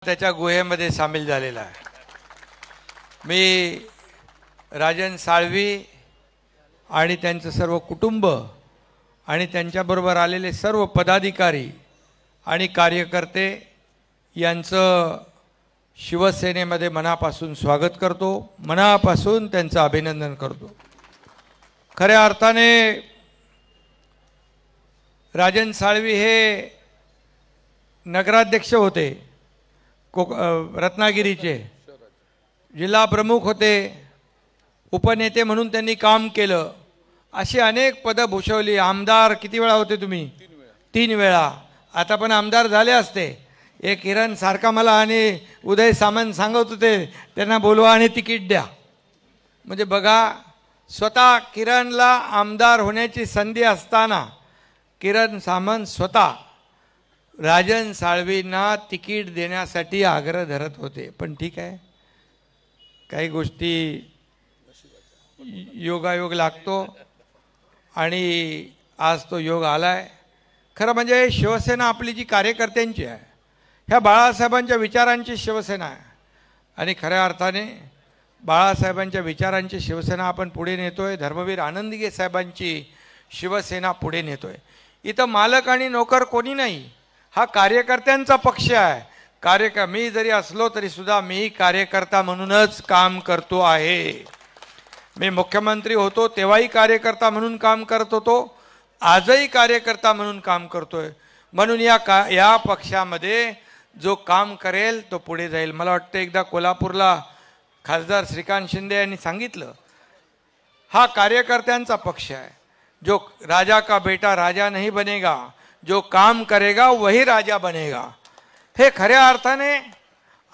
त्याच्या गुहेमध्ये सामील झालेला आहे। मी राजन साळवी आणि त्यांचं सर्व कुटुंब आणि त्यांच्याबरोबर आलेले सर्व पदाधिकारी आणि कार्यकर्ते यांचं शिवसेनेमध्ये मनापासून स्वागत करतो, मनापासून त्यांचं अभिनंदन करतो। खऱ्या अर्थाने राजन साळवी हे नगराध्यक्ष होते, रत्नागिरीचे जिल्हा प्रमुख होते, उपनेते म्हणून त्यांनी काम केलं, अशी अनेक पदं भूषवली। आमदार किती वेळा होते तुम्ही? 3 वेळा। आता पण आमदार झाले असते। एक किरण सारखा मला आणि उदय सामंत सांगत होते त्यांना बोलवा आणि तिकीट द्या। म्हणजे बघा, स्वतः किरणला आमदार होण्याची संधी असताना किरण सामंत स्वतः राजन साळवींना तिकीट देण्यासाठी आग्रह धरत होते। पण ठीक आहे, काही गोष्टी योगायोग लागतो आणि आज तो योग आलाय। खरं म्हणजे शिवसेना आपली जी कार्यकर्त्यांची आहे, ह्या बाळासाहेबांच्या विचारांची शिवसेना आहे आणि खऱ्या अर्थाने बाळासाहेबांच्या विचारांची शिवसेना आपण पुढे नेतोय। धर्मवीर आनंदगे साहेबांची शिवसेना पुढे नेतोय। इथं मालक आणि नोकर कोणी नाही, हा कार्यकर्त्यांचा पक्ष आहे। मी जरी असलो तरी सुद्धा मी कार्यकर्ता म्हणूनच काम करतो आहे। मी मुख्यमंत्री होतो तेव्हाही कार्यकर्ता म्हणून काम करत होतो, आजही कार्यकर्ता म्हणून काम करतोय। म्हणून या पक्षामध्ये जो काम करेल तो पुढे जाईल। मला वाटतं एकदा कोल्हापूरला खासदार श्रीकांत शिंदे यांनी सांगितलं, हा कार्यकर्त्यांचा पक्ष है, जो राजा का बेटा राजा नहीं बनेगा, जो काम करेगा वही राजा बनेगा। हे खऱ्या अर्थाने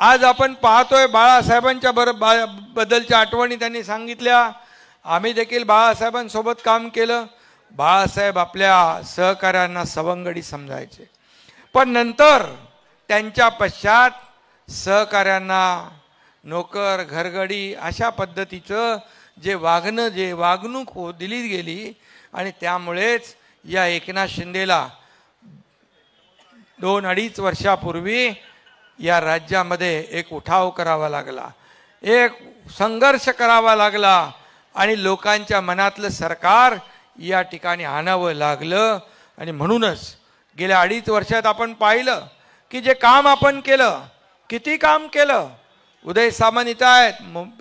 आज आपण पाहतोय। बाळासाहेबांच्या बद्दलच्या आठवणी त्यांनी सांगितल्या। आम्ही देखील बाळासाहेबांसोबत काम केलं। बाळासाहेब आपल्या सहकाऱ्यांना सवंगडी समजायचे, पण नंतर त्यांच्या पश्चात सहकाऱ्यांना नोकर घरगडी अशा पद्धतीचं जे वागणूक दिली गेली आणि त्यामुळेच या एकनाथ शिंदेला 2-2.5 वर्षापूर्वी या राज्यामध्ये एक उठाव करावा लागला, एक संघर्ष करावा लागला आणि लोकांच्या मनातलं सरकार या ठिकाणी आणावं लागलं। आणि म्हणूनच गेल्या 2.5 वर्षात आपण पाहिलं की जे काम आपण केलं, किती काम केलं। उदय सामंत इथं आहेत,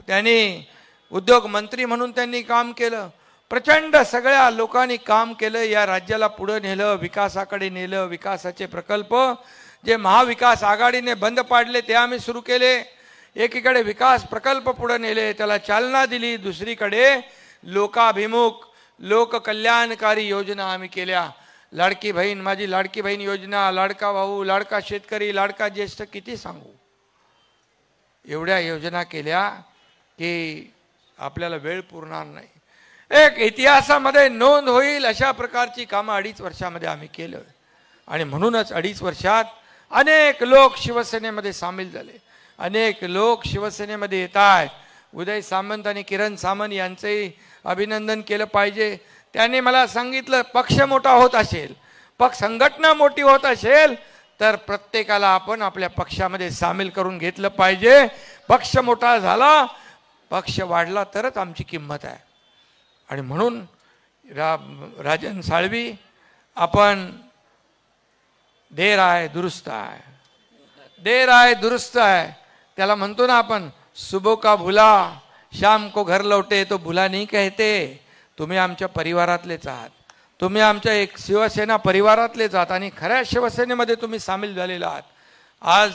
त्यांनी उद्योग मंत्री म्हणून त्यांनी काम केलं। प्रचंड सगळ्या लोकांनी काम केलं, या राज्याला पुढे नेलं, विकासाकडे नेलं। विकासाचे प्रकल्प जे महाविकास आघाडीने बंद पाडले ते आम्ही सुरू केले। एकीकडे विकास प्रकल्प पुढे नेले, त्याला चालना दिली, दुसरीकडे लोकाभिमुख लोककल्याणकारी योजना आम्ही केल्या। लाडकी बहीण, माझी लाडकी बहीण योजना, लाडका भाऊ, लाडका शेतकरी, लाडका ज्येष्ठ, किती सांगू। एवढ्या योजना केल्या की आपल्याला वेळ पुरणार नाही। एक इतिहासामध्ये नोंद होईल अशा प्रकारची कामं 2.5 वर्षामध्ये आम्ही केलं आणि म्हणूनच 2.5 वर्षात अनेक लोक शिवसेनेमध्ये सामील झाले, अनेक लोक शिवसेनेमध्ये येत आहेत। उदय सामंत आणि किरण सामंत यांचंही अभिनंदन केलं पाहिजे। त्यांनी मला सांगितलं, पक्ष मोठा होत असेल, पक्ष संघटना मोठी होत असेल तर प्रत्येकाला आपण आपल्या पक्षामध्ये सामील करून घेतलं पाहिजे। पक्ष मोठा झाला, पक्ष वाढला तरच आमची किंमत आहे। आणि म्हणून राजन साळवी, आपण देर आहे दुरुस्त आहे, देर आहे दुरुस्त आहे, त्याला म्हणतो ना आपण, सुबह का भुला शाम को घर लौटे तो भुला नहीं कहते। तुम्ही आमच्या परिवारातलेच आहात, तुम्ही आमच्या एक शिवसेना परिवारातलेच आहात आणि खऱ्या शिवसेनेमध्ये तुम्ही सामील झालेला आहात। आज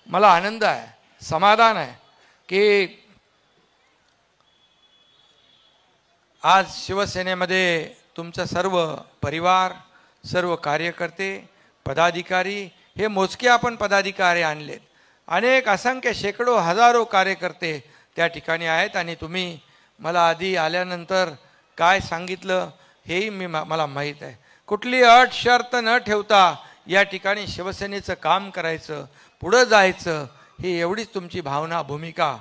मला आनंद आहे, समाधान आहे की आज शिवसेनेमध्ये तुमचा सर्व परिवार, सर्व कार्यकर्ते, पदाधिकारी, हे मोजके आपण पदाधिकारी आणलेत, अनेक असंख्य शेकडो हजारो कार्यकर्ते त्या ठिकाणी आहेत। आणि तुम्ही मला आधी आल्यानंतर काय सांगितलं हेही मला माहीत आहे। कुठली अट शर्त न ठेवता या ठिकाणी शिवसेनेचं काम करायचं, पुढे जायचं, ही एवढीच तुमची भावना, भूमिका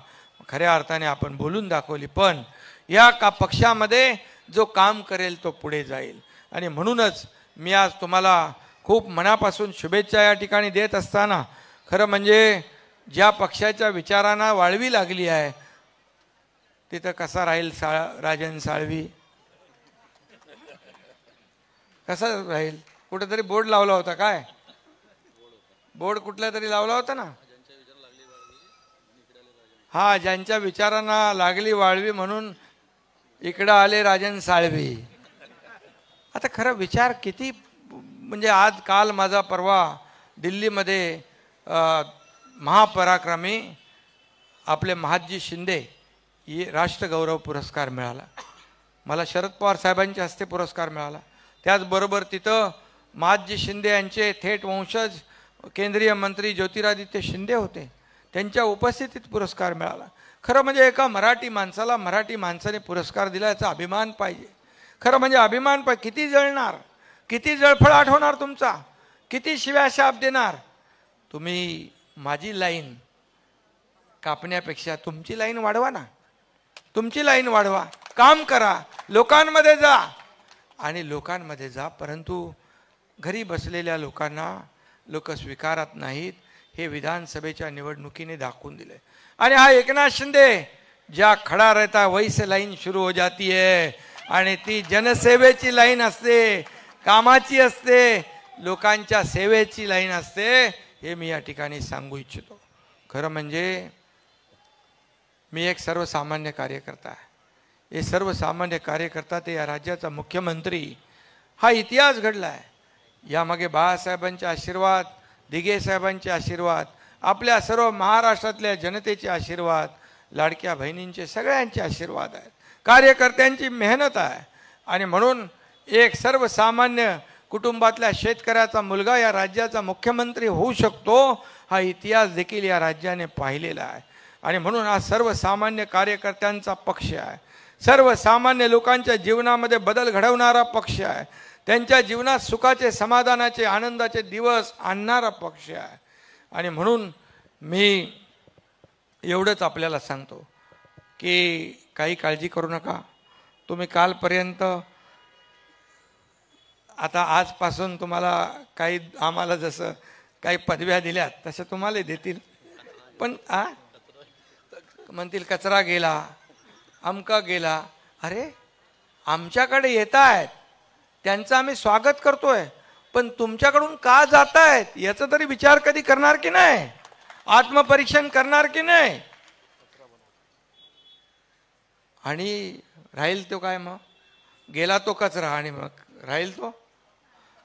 खऱ्या अर्थाने आपण बोलून दाखवली। पण या पक्षामध्ये जो काम करेल तो पुढे जाईल आणि म्हणूनच मी आज तुम्हाला खूप मनापासून शुभेच्छा या ठिकाणी देत असताना, खरं म्हणजे ज्या पक्षाच्या विचारांना वाळवी लागली आहे तिथं कसा राहील राजन साळवी? कसा राहील? कुठेतरी बोर्ड लावला होता, काय बोर्ड कुठला तरी लावला होता ना? हा, ज्यांच्या विचारांना लागली वाळवी म्हणून इकडं आले राजन साळवी. आता खरं विचार किती, म्हणजे आज काल माझा परवा दिल्लीमध्ये महापराक्रमी आपले महादजी शिंदे राष्ट्रगौरव पुरस्कार मिळाला. मला शरद पवार साहेबांच्या हस्ते पुरस्कार मिळाला. त्याचबरोबर तिथं महादजी शिंदे यांचे थेट वंशज केंद्रीय मंत्री ज्योतिरादित्य शिंदे होते, त्यांच्या उपस्थितीत पुरस्कार मिळाला. खरं म्हणजे एका मराठी माणसाला मराठी माणसाने पुरस्कार दिला याचा अभिमान पाहिजे. खरं म्हणजे अभिमान पाहिजे. किती जळणार, किती जळफळाट होणार तुमचा, किती शिव्या शाप देणार तुम्ही. माझी लाईन कापण्यापेक्षा तुमची लाईन वाढवा ना, तुमची लाईन वाढवा, काम करा, लोकांमध्ये जा आणि लोकांमध्ये जा. परंतु घरी बसलेल्या लोकांना लोक स्वीकारत नाहीत, हे विधानसभेच्या निवडणुकीने दाखवून दिले. आणि हा एकनाथ शिंदे ज्या खडा रहता वैसे लाईन सुरू हो जाती है, आणि ती जनसेवेची लाईन असते, कामाची असते, लोकांच्या सेवेची लाईन असते, हे मी या ठिकाणी सांगू इच्छितो. खरं म्हणजे मी एक सर्वसामान्य कार्यकर्ता आहे. हे सर्वसामान्य कार्यकर्ता ते या राज्याचा मुख्यमंत्री, हा इतिहास घडला आहे. यामागे बाळासाहेबांचे आशीर्वाद, दिघे साहेबांचे आशीर्वाद, आपल्या सर्व महाराष्ट्रातल्या जनतेचे आशीर्वाद, लाडक्या बहिणींचे सगळ्यांचे आशीर्वाद आहेत, कार्यकर्त्यांची मेहनत आहे. आणि म्हणून एक सर्वसामान्य कुटुंबातल्या शेतकऱ्याचा मुलगा या राज्याचा मुख्यमंत्री होऊ शकतो, हा इतिहास देखील या राज्याने पाहिलेला आहे. आणि म्हणून हा सर्वसामान्य कार्यकर्त्यांचा पक्ष आहे, सर्वसामान्य लोकांच्या जीवनामध्ये बदल घडवणारा पक्ष आहे, त्यांच्या जीवनात सुखाचे, समाधानाचे, आनंदाचे दिवस आणणारा पक्ष आहे. आणि म्हणून मी एवढंच आपल्याला सांगतो की काही काळजी करू नका. तुम्ही कालपर्यंत, आता आजपासून तुम्हाला काही, आम्हाला जसं काही पदव्या दिल्यात तसं तुम्हाला देतील. पण म्हणतील कचरा गेला, अमका गेला. अरे आमच्याकडे येत आहेत, त्यांचं आम्ही स्वागत करतोय, पण तुमच्याकडून का जात आहेत याचा तरी विचार कधी करणार की नाही? आत्मपरीक्षण करणार की नाही? आणि राहील तो काय, मग गेला तो कचरा आणि मग राहील तो.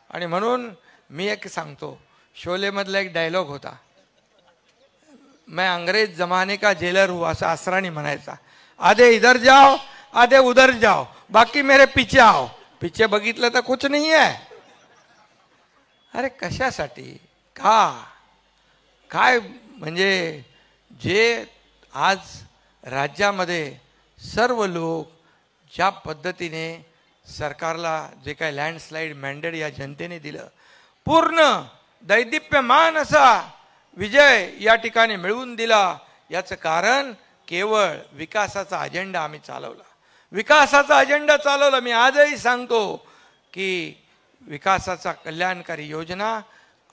आणि म्हणून मी एक सांगतो, शोलेमधला एक डायलॉग होता, मैं अंग्रेज जमाने का जेलर हूँ, असं असरानी म्हणायचा. आधे इधर जाओ, आधे उधर जाओ, बाकी मेरे पीछे आओ. पीछे बघितलं तर कुछ नाही आहे. अरे कशासाठी, का, काय? म्हणजे जे आज राज्यामध्ये सर्व लोक ज्या पद्धतीने सरकारला जे काय लँडस्लाईड मॅन्डेट या जनतेने दिलं, पूर्ण दैदिप्यमान असा विजय या ठिकाणी मिळवून दिला, याचं कारण केवळ विकासाचा अजेंडा आम्ही चालवला, विकासाचा अजेंडा चालवला. मी आजही सांगतो की विकासाचा कल्याणकारी योजना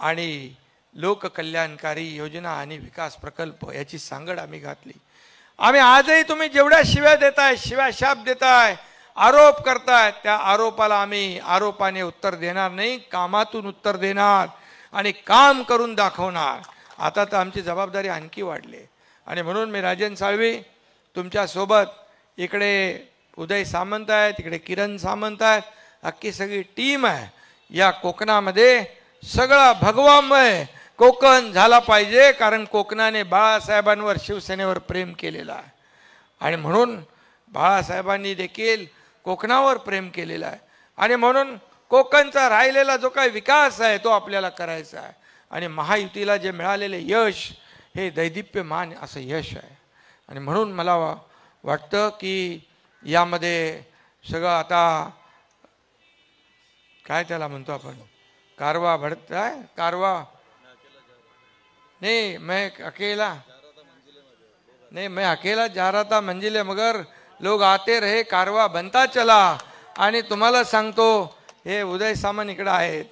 आणि लोककल्याणकारी योजना आणि विकास प्रकल्प याची सांगड आम्ही घातली. आम्ही आजही तुम्ही जेवढ्या शिव्या देताय, शिव्या शाप देताय, आरोप करताय, त्या आरोपाला आम्ही आरोपाने उत्तर देणार नाही, कामातून उत्तर देणार आणि काम करून दाखवणार. आता तर आमची जबाबदारी आणखी वाढली. आणि म्हणून मी राजन साळवी तुमच्यासोबत, इकडे उदय सामंत आहे, तिकडे किरण सामंत आहेत, अख्खी सगळी टीम आहे. या कोकणामध्ये सगळा भगवामय कोकण झाला पाहिजे, कारण कोकणाने बाळासाहेबांवर, शिवसेनेवर प्रेम केलेलं आहे. आणि म्हणून बाळासाहेबांनी देखील कोकणावर प्रेम केलेलं आहे. आणि म्हणून कोकणचा राहिलेला जो काही विकास आहे तो आपल्याला करायचा आहे. आणि महायुतीला जे मिळालेले यश हे दैदिप्यमान असं यश आहे. आणि म्हणून मला वाटतं की यामध्ये सगळं आता काय त्याला म्हणतो आपण, कारवा भडता है, कारवा नहीं, मैं अकेला नहीं, मैं अकेला जा रहा था मंजिले, मगर लोग आते रहे, कारवा बनता चला. आणि तुम्हाला सांगतो, हे उदय सामंत इकडे आहेत,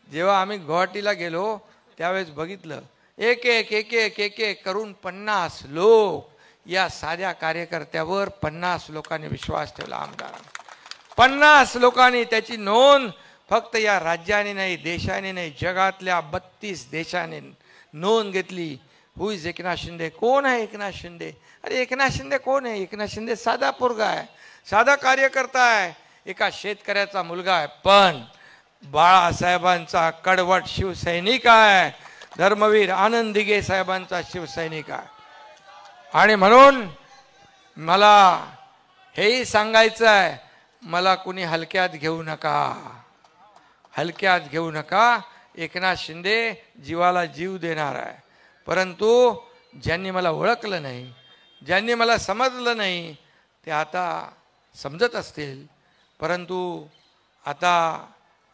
जेव्हा आम्ही गुवाहाटीला गेलो त्यावेळेस बघितलं, एक एक एक एक एक एक करून 50 लोक, या साध्या कार्यकर्त्यावर 50 लोकांनी विश्वास ठेवला. आमदारांनी 50 लोकांनी त्याची नोंद फक्त या राज्याने नाही, देशाने नाही, जगातल्या 32 देशाने नोंद घेतली. हु इज एकनाथ शिंदे? कोण आहे एकनाथ शिंदे? अरे एकनाथ शिंदे कोण आहे? एकनाथ शिंदे साधा पोरगा आहे, साधा कार्यकर्ता आहे, एका शेतकऱ्याचा मुलगा आहे, पण बाळासाहेबांचा कडवट शिवसैनिक आहे, धर्मवीर आनंद दिघे साहेबांचा शिवसैनिक आहे. आणि म्हणून मला हेही सांगायचं आहे, मला कुणी हलक्यात घेऊ नका, हलक्यात घेऊ नका. एकनाथ शिंदे जीवाला जीव देणार आहे, परंतु ज्यांनी मला ओळखलं नाही, ज्यांनी मला समजलं नाही, ते आता समजत असतील. परंतु आता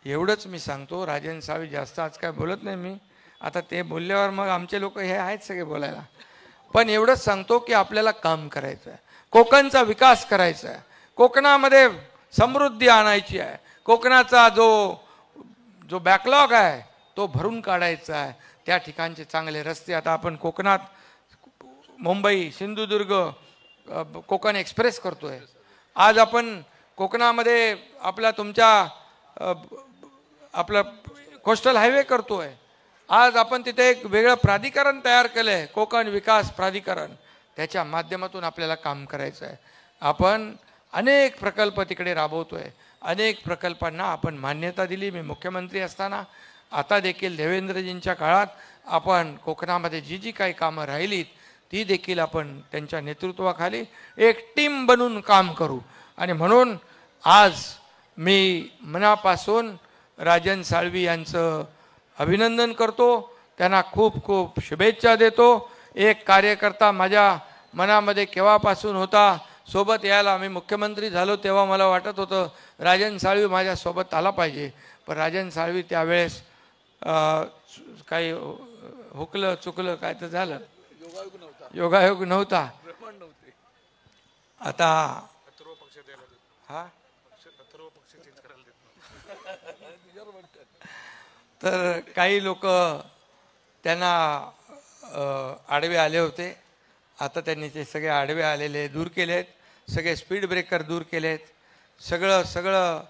एवढंच मी सांगतो, राजन साळवी जास्त आज काय बोलत नाही मी, आता ते बोलल्यावर मग आमचे लोक हे आहेत सगळे बोलायला, पण एवढंच सांगतो की आपल्याला काम करायचं आहे, कोकणचा विकास करायचा आहे, कोकणामध्ये समृद्धी आणायची आहे, कोकणाचा जो बॅकलॉग आहे तो भरून काढायचा आहे. त्या ठिकाणचे चांगले रस्ते, आता आपण कोकणात मुंबई सिंधुदुर्ग कोकण एक्सप्रेस करतोय. आज आपण कोकणामध्ये आपला कोस्टल हायवे करतोय. आज आपण तिथे एक वेगळं प्राधिकरण तयार केलं आहे, कोकण विकास प्राधिकरण. त्याच्या माध्यमातून आपल्याला काम करायचं आहे. आपण अनेक प्रकल्प तिकडे राबवतोय, अनेक प्रकल्पांना आपण मान्यता दिली. मी मुख्यमंत्री असताना, आता देखील देवेंद्रजींच्या काळात आपण कोकणामध्ये जी जी काही कामं राहिलीत ती देखील आपण त्यांच्या नेतृत्वाखाली एक टीम बनून काम करू. आणि म्हणून आज मी मनापासून राजन साळवी यांचं अभिनंदन करतो, त्यांना खूप खूप शुभेच्छा देतो. एक कार्यकर्ता माझ्या मनामध्ये केव्हापासून होता, सोबत यायला. मी मुख्यमंत्री झालो तेव्हा मला वाटत होतं राजन साळवी माझ्यासोबत आला पाहिजे, पण राजन साळवी त्यावेळेस काही हुकलं चुकलं काय तर झालं, योगायोग नव्हता. आता हा तर काही लोक त्यांना आडवे आले होते, आता त्यांनी ते सगळे आडवे आलेले दूर केलेत, सगळे स्पीड ब्रेकर दूर केलेत, सगळं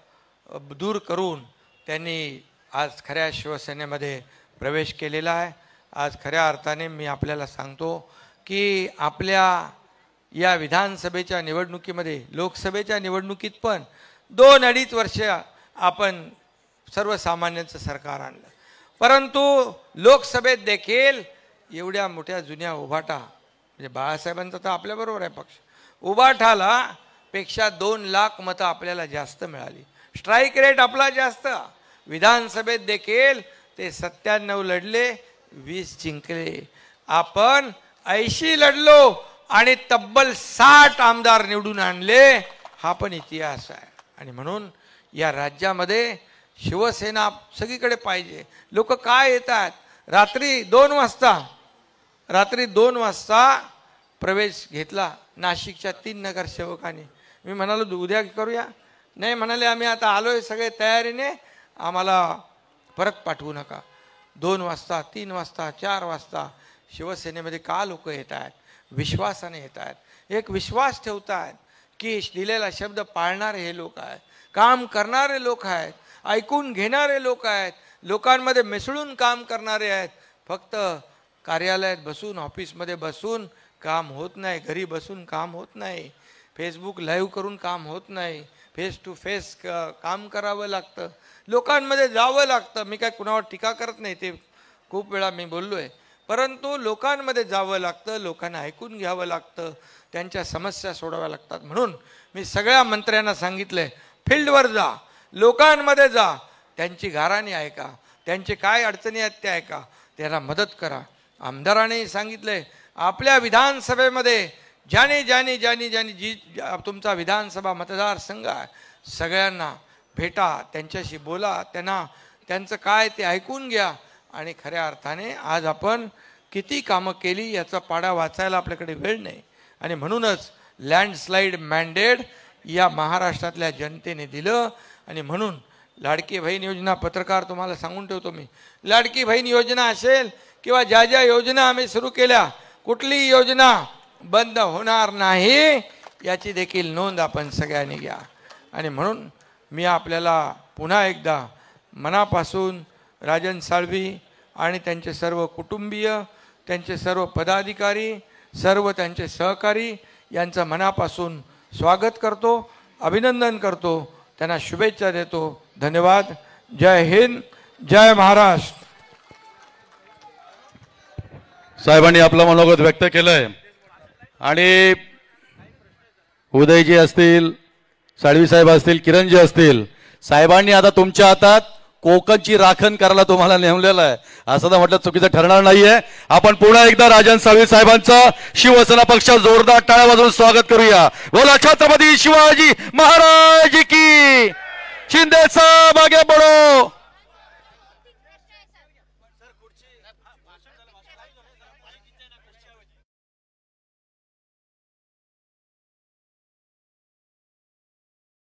दूर करून त्यांनी आज खऱ्या शिवसेनेमध्ये प्रवेश केलेला आहे. आज खऱ्या अर्थाने मी आपल्याला सांगतो की आपल्या या विधानसभेच्या निवडणुकीमध्ये, लोकसभेच्या निवडणुकीत पण 2-2.5 वर्ष आपण सर्वसामान्यांचं सरकार आणलं, परंतु लोकसभेत देखील एवढ्या मोठ्या जुन्या उभाटा, म्हणजे बाळासाहेबांचा तर आपल्याबरोबर आहे पक्ष, उभाटाला पेक्षा 2 लाख मतं आपल्याला जास्त मिळाली. स्ट्राईक रेट आपला जास्त. विधानसभेत देखील ते 97 लढले, 20 जिंकले. आपण 80 लढलो आणि तब्बल 60 आमदार निवडून आणले. हा पण इतिहास आहे. आणि म्हणून या राज्यामध्ये शिवसेना सगळीकडे पाहिजे. लोक काय येतात, रात्री 2 वाजता प्रवेश घेतला नाशिकच्या 3 नगरसेवकांनी. मी म्हणालो उद्या करूया, नाही म्हणाले आम्ही आता आलोय सगळे तयारीने, आम्हाला परत पाठवू नका. 2 वाजता, 3 वाजता, 4 वाजता शिवसेनेमध्ये का लोक येत आहेत? विश्वासाने येत आहेत, एक विश्वास ठेवत आहेत की दिलेला शब्द पाळणारे हे लोक आहेत, काम करणारे लोक आहेत, ऐकून घेणारे लोक आहेत, लोकांमध्ये मिसळून काम करणारे आहेत. फक्त कार्यालयात बसून, ऑफिसमध्ये बसून काम होत नाही, घरी बसून काम होत नाही, फेसबुक लाईव्ह करून काम होत नाही, फेस टू फेस काम करावं लागतं, लोकांमध्ये जावं लागतं. मी काय कुणावर टीका करत नाही, ते खूप वेळा मी बोललो आहे, परंतु लोकांमध्ये जावं लागतं, लोकांना ऐकून घ्यावं लागतं, त्यांच्या समस्या सोडवाव्या लागतात. म्हणून मी सगळ्या मंत्र्यांना सांगितलंय, फील्डवर जा, लोकांमध्ये जा, त्यांची गाऱ्हाणी ऐका, त्यांचे काय अडचणी आहेत ते ऐका, त्यांना मदत करा. आमदारांनी सांगितलंय, आपल्या विधानसभेमध्ये जी तुमचा विधानसभा मतदारसंघ आहे, सगळ्यांना भेटा, त्यांच्याशी बोला, त्यांचं काय ते ऐकून घ्या. आणि खऱ्या अर्थाने आज आपण किती कामं केली याचा पाढा वाचायला आपल्याकडे वेळ नाही. आणि म्हणूनच लँडस्लाईड मॅन्डेट या महाराष्ट्रातल्या जनतेने दिलं. आणि म्हणून लाडकी बहीण योजना, पत्रकार तुम्हाला सांगून ठेवतो मी, लाडकी बहीण योजना असेल किंवा ज्या ज्या योजना आम्ही सुरू केल्या कुठलीही योजना बंद होणार नाही याची देखील नोंद आपण सगळ्यांनी घ्या. आणि म्हणून मी आपल्याला पुन्हा एकदा मनापासून राजन साळवी आणि त्यांचे सर्व कुटुंबीय, त्यांचे सर्व पदाधिकारी, सर्व त्यांचे सहकारी यांचं मनापासून स्वागत करतो, अभिनंदन करतो, त्यांना शुभेच्छा देतो. धन्यवाद. जय हिंद, जय महाराष्ट्र. साहेबांनी आपलं मनोगत व्यक्त केलंय आणि उदयजी असतील, साळवी साहेब असतील, किरणजी असतील, साहेबांनी आता तुमच्या हातात कोकणची राखण करायला तुम्हाला नेमलेलं आहे. असं तर म्हटलं चुकीचं ठरणार नाहीये. आपण पुन्हा एकदा राजन साळवी साहेबांचं शिवसेना पक्ष जोरदार टाळ्या वाजवून स्वागत करूया. बोला छत्रपती शिवाजी महाराज की. शिंदे साहेब आगे बढो.